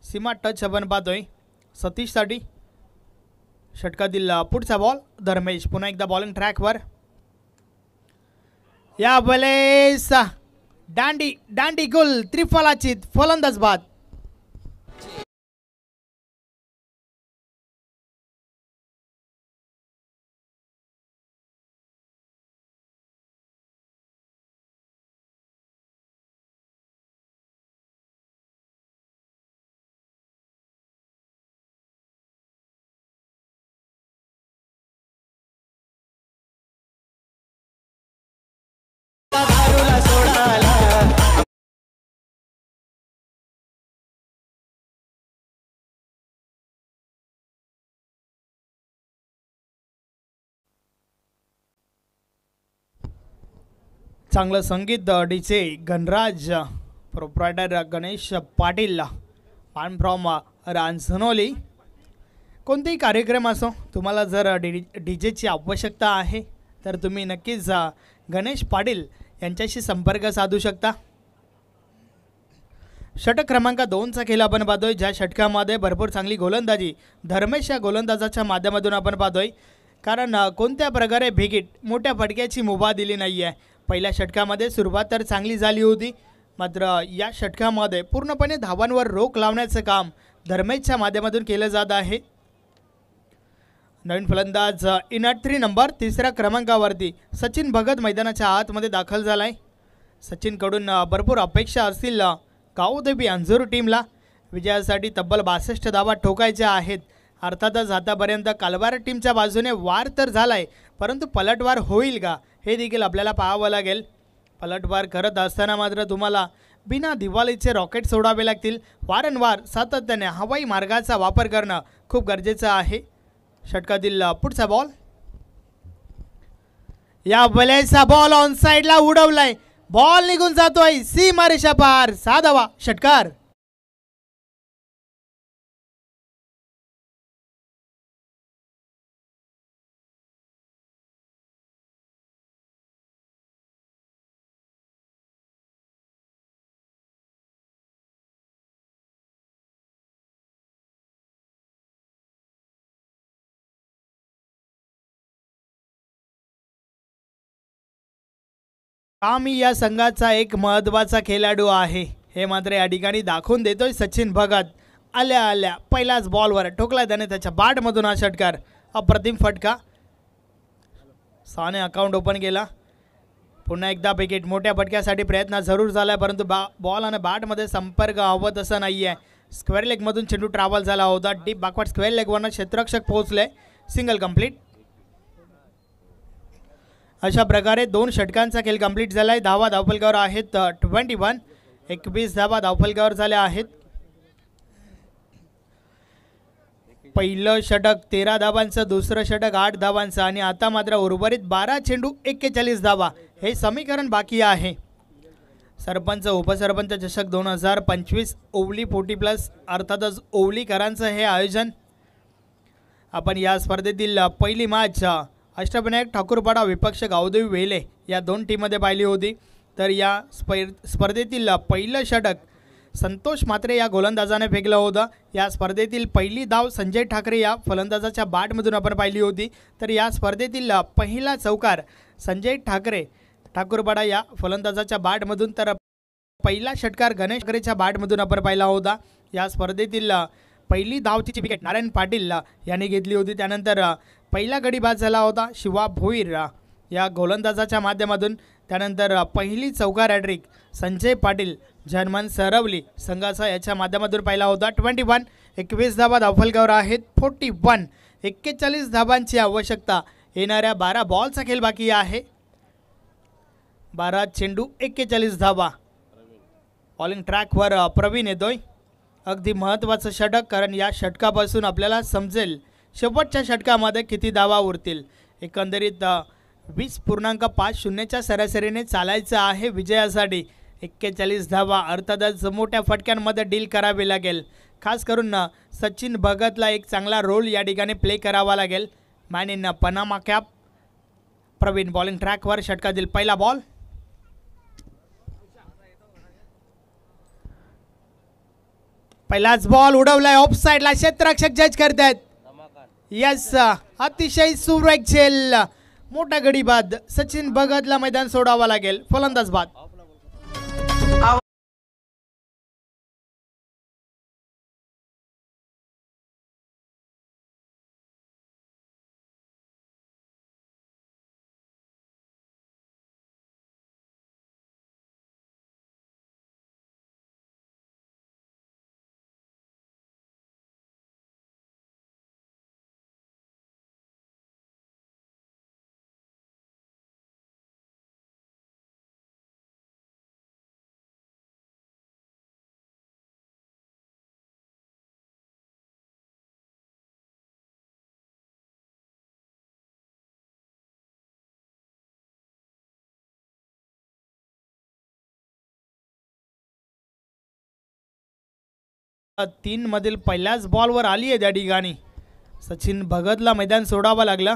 सीमा टच आपण पाहतोय सतीशसाठी. षटकातील पुढचा बॉल, धर्मेश पुन्हा एकदा बॉलिंग ट्रॅकवर. या वेळेस दांडी गुल त्रिफलाचित फलंदाज बाद. चांगलं संगीत डीजे गणराज, प्रोप्रायटर गणेश पाटील, पान फ्रॉम रांजनोली. कोणतेही कार्यक्रम असो, तुम्हाला जर डीजेची आवश्यकता आहे तर तुम्ही नक्कीच गणेश पाटील यांच्याशी संपर्क साधू शकता. षटक क्रमांक 2चा खेळ आपण पाहतोय, ज्या षटकामध्ये भरपूर चांगली गोलंदाजी धर्मेश या गोलंदाजाच्या माध्यमातून आपण पाहतोय. कारण कोणत्या प्रकारे भिकीट मोठ्या फटक्याची मुभा दिली नाही आहे. पहिल्या षटकामध्ये सुरुवात तर चांगली झाली होती, मात्र या षटकामध्ये पूर्णपणे धावांवर रोख लावण्याचं काम धर्मेशच्या माध्यमातून केलं जात आहे. नवीन फलंदाज इन ॲट 3 नंबर 3ऱ्या क्रमांकावरती सचिन भगत मैदानाच्या आतमध्ये दाखल झाला आहे. सचिनकडून भरपूर अपेक्षा असतील गावदेवी अंजुर टीमला. विजयासाठी तब्बल 62 धावा ठोकायच्या आहेत. अर्थातच आतापर्यंत कालवार टीमच्या बाजूने वार तर झालाय, परंतु पलटवार होईल का हे देखील आपल्याला पाहावं लागेल. पलटवार करत असताना मात्र तुम्हाला बिना दिवाळीचे रॉकेट सोडावे लागतील. वारंवार सातत्याने हवाई मार्गाचा वापर करणं खूप गरजेचं आहे. षटकातील पुढचा बॉल, या वेळेचा बॉल ऑन साईडला उडवलाय, बॉल निघून जातोय सीमारेषा पार. 6 धावा, षटकार. आम्ही या संघाचा एक महत्त्वाचा खेळाडू आहे हे मात्र या ठिकाणी दाखवून देतोय सचिन भगत. आल्या पहिल्याच बॉलवर ठोकला त्याने त्याच्या बॅटमधून हा षटकार. अप्रतिम फटका. 6ने अकाउंट ओपन केला. पुन्हा एकदा विकेट. मोठ्या फटक्यासाठी प्रयत्न जरूर झाला परंतु बॉल आणि बॅटमध्ये संपर्क हवत असं नाही आहे. स्क्वेअर लेगमधून चेंडू ट्रॅव्हल झाला होता. डीप बॅकवर्ड स्क्वेअर लेगवरनं क्षेत्ररक्षक पोहोचले. Single complete. अशा प्रकारे 2 षटकांचा खेळ कंप्लीट झाला आहे. धावा धावफलकावर आहेत 21. 21 धावा धावफलकावर झाल्या आहेत. पहिलं षटक 13 धावांचं, दुसरं षटक 8 धावांचं आणि आता मात्र उर्वरित 12 चेंडू 41 धावा हे समीकरण बाकी आहे. सरपंच उपसरपंच चषक 2025 ओवली 40+ अर्थातच ओवलीकरांचं हे आयोजन. आपण या स्पर्धेतील पहिली मॅच अष्टविनायक ठाकूरपाडा विपक्ष गावदेवी वेले या 2 टीममध्ये पाहिली होती. तर या स्पर्धेतील पहिलं षटक संतोष म्हात्रे या गोलंदाजाने फेकलं होतं. या स्पर्धेतील पहिली धाव संजय ठाकरे या फलंदाजाच्या बॅटमधून आपण पाहिली होती. तर या स्पर्धेतील पहिला चौकार संजय ठाकूरपाडा या फलंदाजाच्या बॅटमधून, तर पहिला षटकार गणेश ठाकरेच्या बॅटमधून आपण पाहिला होता. या स्पर्धेतील पहिली धावची विकेट नारायण पाटील यांनी घेतली होती. त्यानंतर पहिला गडी बाद झाला होता शिवा भोईर या गोलंदाजाच्या माध्यमातून. त्यानंतर पहिली चौकार हॅट्रिक संजय पाटील जर्मन सरवली संघाचा याच्या माध्यमातून पाहिला होता. 21. 21 धावा धावफलकावर आहेत. 41. 41 धावांची आवश्यकता. येणाऱ्या 12 बॉलचा खेळ बाकी आहे. 12 चेंडू 41 धावा. बॉलिंग ट्रॅकवर प्रवीण येतोय. अगदी महत्त्वाचं षटक, कारण या षटकापासून आपल्याला समजेल शेवटच्या षटकामध्ये किती धावा उरतील. एकंदरीत 20.50च्या सरासरीने चालायचं आहे विजयासाठी. 41 धावा अर्थातच मोठ्या फटक्यांमध्ये डील करावे लागेल. खास करून सचिन भगतला एक चांगला रोल या ठिकाणी प्ले करावा लागेल. Man in Panama cap Praveen. Bowling ट्रॅकवर षटकातील पहिला बॉल. पहिलाच बॉल उडवलाय ऑफ साइडला. क्षेत्ररक्षक जज करतात. यस, अतिशय सुरेख झेल. मोठा गडी बाद. सचिन भगतला मैदान सोडावा लागेल. फलंदाज बाद. तीन मधील पहिल्याच बॉलवर आली आहे त्या ठिकाणी. सचिन भगतला मैदान सोडावं लागलं.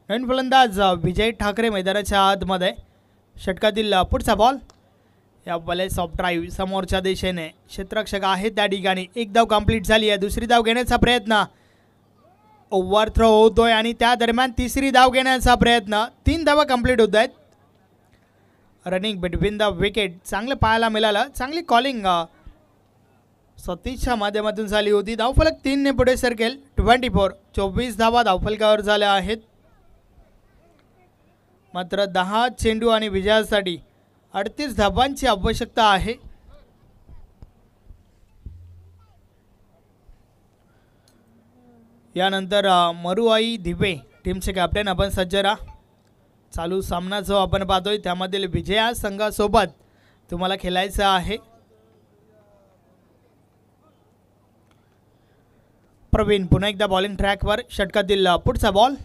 नवीन फलंदाज विजय ठाकरे मैदानाच्या आतमध्ये. षटकातील पुढचा बॉल. या बॉले सॉफ्ट ड्राईव्ह समोरच्या दिशेने. क्षेत्ररक्षक आहेत त्या ठिकाणी. एक धाव कंप्लीट झाली आहे. दुसरी धाव घेण्याचा प्रयत्न. ओव्हर थ्रो होतोय आणि त्या दरम्यान तिसरी धाव घेण्याचा प्रयत्न. 3 धावा कंप्लीट होत आहेत. रनिंग बिटवीन द विकेट चांगलं पाहायला मिळालं. चांगली कॉलिंग सतीशच्या माध्यमातून झाली होती. धावफलक 3 ने पुढे सरकेल. 24. 24 धावा धावफलकावर झाल्या आहेत. मात्र 10 चेंडू आणि विजयासाठी 38 धावांची आवश्यकता आहे. यानंतर मरुआई दिवे टीमचे कॅप्टन आपण सज्ज राहा. चालू सामना जो आपण पाहतोय त्यामधील विजया संघासोबत तुम्हाला खेळायचं आहे. प्रवीण पुन्हा एकदा बॉलिंग ट्रॅकवर. षटकातील पुढचा बॉल.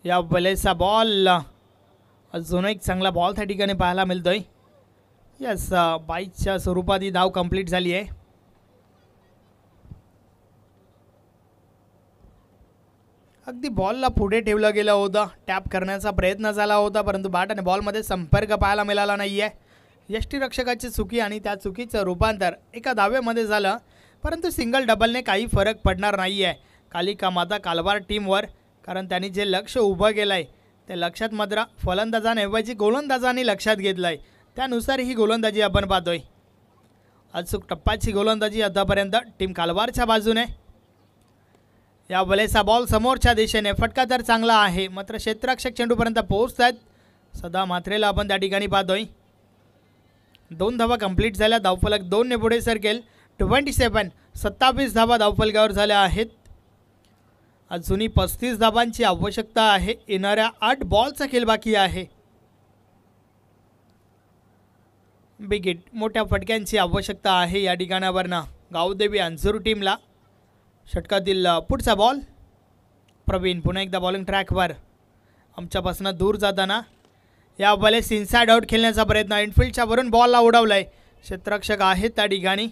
या वेळेचा बॉल अजून एक चांगला बॉल त्या ठिकाणी पाहायला मिळतोय. यस, बाईकच्या स्वरूपात ही धाव कंप्लीट झाली आहे. अगदी बॉलला पुढे ठेवलं गेलं होतं. टॅप करण्याचा प्रयत्न झाला होता परंतु बॅट आणि बॉलमध्ये संपर्क पाहायला मिळाला नाही आहे. यष्टीरक्षकाची चुकी आणि त्या चुकीचं रूपांतर एका धावेमध्ये झालं परंतु सिंगल डबलने काही फरक पडणार नाही आहे कालिका माता कालवार टीमवर. कारण त्यांनी जे लक्ष उभं केलं आहे ते लक्षात मात्र फलंदाजांऐवजी गोलंदाजांनी लक्षात घेतलं आहे. त्यानुसार ही गोलंदाजी आपण पाहतोय. अचूक टप्प्याची गोलंदाजी आतापर्यंत टीम कालवारच्या बाजूने. या वेळेचा बॉल समोरच्या दिशेने, फटका तर चांगला आहे मात्र क्षेत्ररक्षक चेंडूपर्यंत पोहोचत आहेत. सदा मात्रेला आपण त्या ठिकाणी पाहतोय. 2 धावा कंप्लीट झाल्या. धावफलक 2 ने पुढे सरकेल. 27 धावा धावफलकावर झाल्या आहेत. अजूनही 35 धावांची आवश्यकता आहे. येणाऱ्या 8 बॉलचा खेळ बाकी आहे. बिग हिट, मोठ्या फटक्यांची आवश्यकता आहे या ठिकाणावरनं गावदेवी अंजूर टीमला. षटकातील पुढचा बॉल. प्रवीण पुन्हा एकदा बॉलिंग ट्रॅकवर आमच्यापासून दूर जाताना. या बॉलेस इनसाइड आउट खेळण्याचा प्रयत्न. इनफिल्डच्या वरून बॉलला उडवलाय. क्षेत्ररक्षक आहेत त्या ठिकाणी.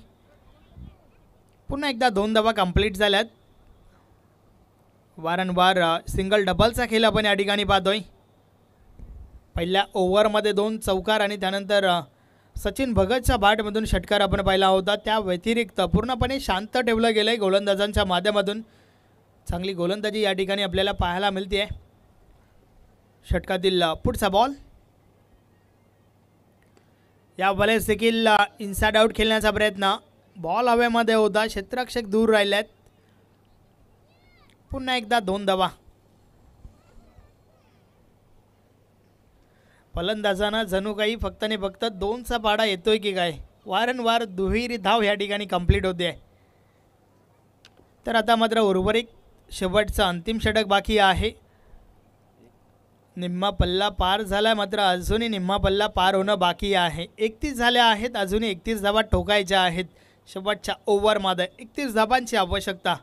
पुन्हा एकदा 2 धावा कंप्लीट झाल्यात. वारंवार सिंगल डबलचा खेळ आपण या ठिकाणी पाहतोय. पहिल्या ओव्हरमध्ये 2 चौकार आणि त्यानंतर सचिन भगतच्या बॅटमधून षटकार आपण पाहिला होता. त्या व्यतिरिक्त पूर्णपणे शांत ठेवलं गेलं आहे गोलंदाजांच्या माध्यमातून. चांगली गोलंदाजी या ठिकाणी आपल्याला पाहायला मिळते आहे. षटकातील पुढचा बॉल. या बॉलेस देखील इनसाइड आउट खेळण्याचा प्रयत्न. बॉल हवेमध्ये होता. क्षेत्ररक्षक दूर राहिलेत. पुन्हा एकदा 2 धावा. फलंदाजांना जणू काही फक्त आणि फक्त 2चा पाडा येतोय की काय. वारंवार दुहेरी धाव या ठिकाणी कंप्लीट होते आहे. तर आता मात्र उर्वरित शेवटचं अंतिम षटक बाकी आहे. निम्मा पल्ला पार झाला मात्र अजूनही निम्मा पल्ला पार होणं बाकी आहे. 31 झाल्या आहेत. अजूनही 31 धावा ठोकायच्या आहेत. शेवटच्या ओव्हरमध्ये 31 धावांची आवश्यकता.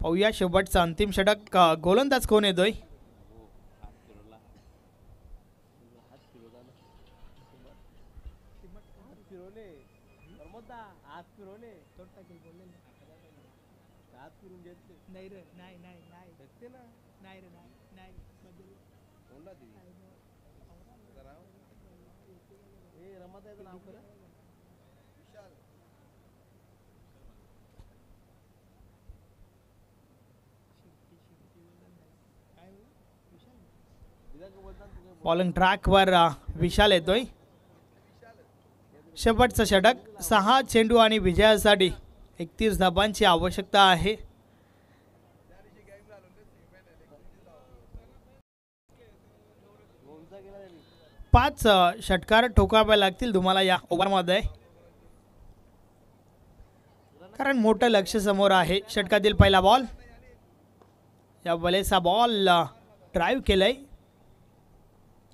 पाहूया शेवटचं अंतिम षटक. गोलंदाज कोण येतोय. बॉलिंग ट्रॅकवर विशाल येतोय. शेवटचं षटक. 6 चेंडू आणि विजयासाठी 31 धावांची आवश्यकता आहे. 5 षटकार ठोकावे लागतील तुम्हाला या ओव्हरमध्ये, कारण मोठं लक्ष समोर आहे. षटकातील पहिला बॉल. या बॉलेचा बॉल ड्राईव्ह केलंय.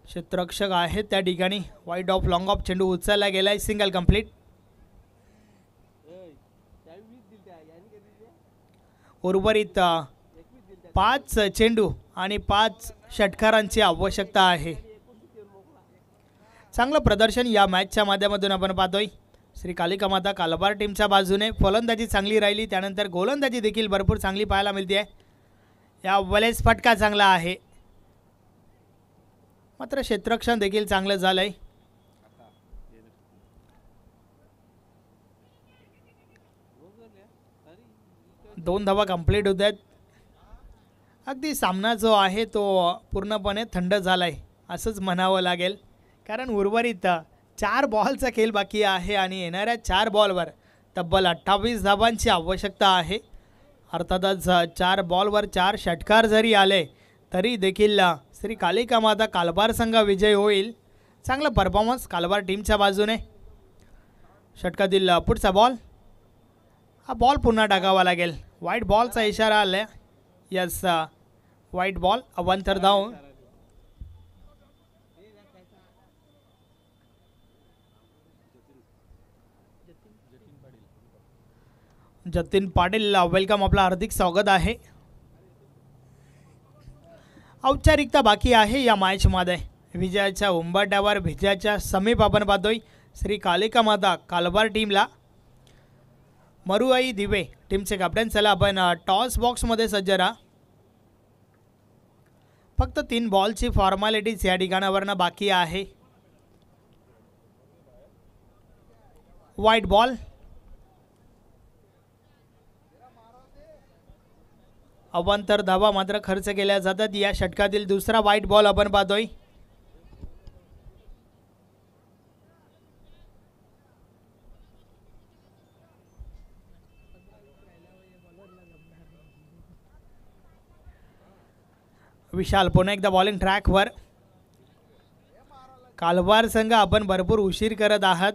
क्षेत्ररक्षक आहेत त्या ठिकाणी. वाईड ऑफ लॉंग ऑफ चेंडू उचलला गेलाय. Single complete. उर्वरित 5 चेंडू आणि 5 षटकारांची आवश्यकता आहे. चांगलं प्रदर्शन या मॅचच्या माध्यमातून आपण पाहतोय. श्री कालिका माता कालबार टीमच्या बाजूने फलंदाजी चांगली राहिली. त्यानंतर गोलंदाजी देखील भरपूर चांगली पाहायला मिळते आहे. या वेळेस फटका चांगला आहे मात्र क्षेत्ररक्षण देखील चांगलं झालंय. दोन धावा कंप्लीट होत आहेत. अगदी सामना जो आहे तो पूर्णपणे थंड झालाय असंच म्हणावं लागेल, कारण उर्वरित 4 बॉलचा खेळ बाकी आहे आणि येणाऱ्या 4 बॉलवर तब्बल 28 धावांची आवश्यकता आहे. अर्थातच 4 बॉलवर 4 षटकार जरी आले तरी देखील श्री कालिका माता कालबार संघ विजय होईल. चांगला परफॉर्मन्स कालबार टीमच्या बाजूने. षटकातील पुढचा बॉल. हा बॉल पुन्हा टाकावा लागेल. वाईट बॉलचा इशारा आला. यस, वाईट बॉल. अवांतर धाव. जतीन पाटील वेलकम, आपला हार्दिक स्वागत आहे. औपचारिकता बाकी आहे या मॅचमध्ये. विजयाच्या उंबरठ्यावर, विजयाच्या समीप आपण पाहतोय श्री कालिका माता कालबार टीमला. मरुआई दिवे टीमचे कॅप्टन. चला आपण टॉस बॉक्समध्ये सज्ज राहा. फक्त 3 बॉलची फॉर्मॅलिटीज या ठिकाणावरनं बाकी आहे. वाईट बॉल. अवांतर धावा मात्र खर्च केल्या जातात. या षटकातील दुसरा वाईट बॉल आपण पाहतोय. विशाल पुन्हा एकदा बॉलिंग ट्रॅकवर. कालवार संघ आपण भरपूर उशीर करत आहात.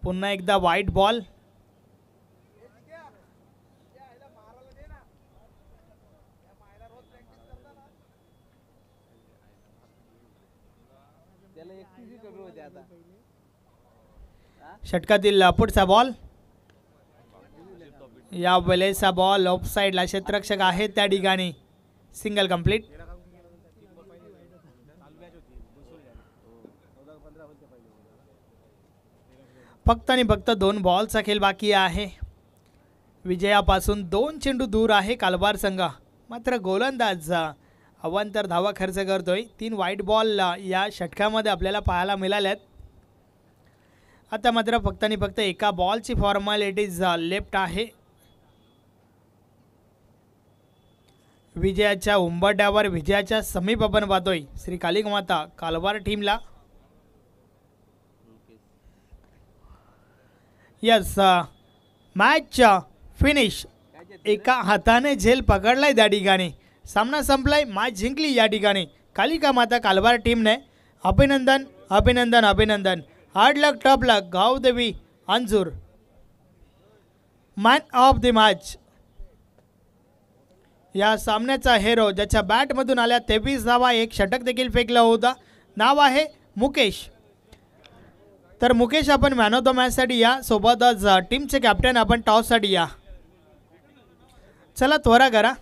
पुन्हा एकदा वाईट बॉल. षटकातील पुढचा बॉल. या वेळेचा बॉल ऑफ साईडला क्षेत्ररक्षक आहेत त्या ठिकाणी. Single complete. फक्त आणि फक्त 2 बॉलचा खेळ बाकी आहे. विजयापासून 2 चेंडू दूर आहे कालवार संघ. मात्र गोलंदाज अवांतर धावा खर्च करतोय. 3 वाईट बॉल या षटकामध्ये आपल्याला पाहायला मिळाल्यात. आता मात्र फक्त आणि फक्त एका बॉलची फॉर्मॅलिटीज लेफ्ट आहे. विजयाच्या उंबरठ्यावर विजयाच्या समीप आपण पाहतोय श्री कालिकमाता कालवार टीमला. Yes match finish. एका हाताने झेल पकडलाय त्या ठिकाणी. सामना संपलाय. मॅच जिंकली या ठिकाणी कालिका माता कालवार टीमने. अभिनंदन अभिनंदन अभिनंदन. Hard luck tough luck Gavdevi Anjur. Man of the match या सामन्याचा हेरो ज्याच्या बॅटमधून आल्या 23 धावा, 1 षटक देखील फेकला होता. नाव आहे मुकेश. तर मुकेश आपण मॅन ऑफ द मॅचसाठी या. सोबतच टीमचे कॅप्टन आपण टॉससाठी या. चला त्वरा करा.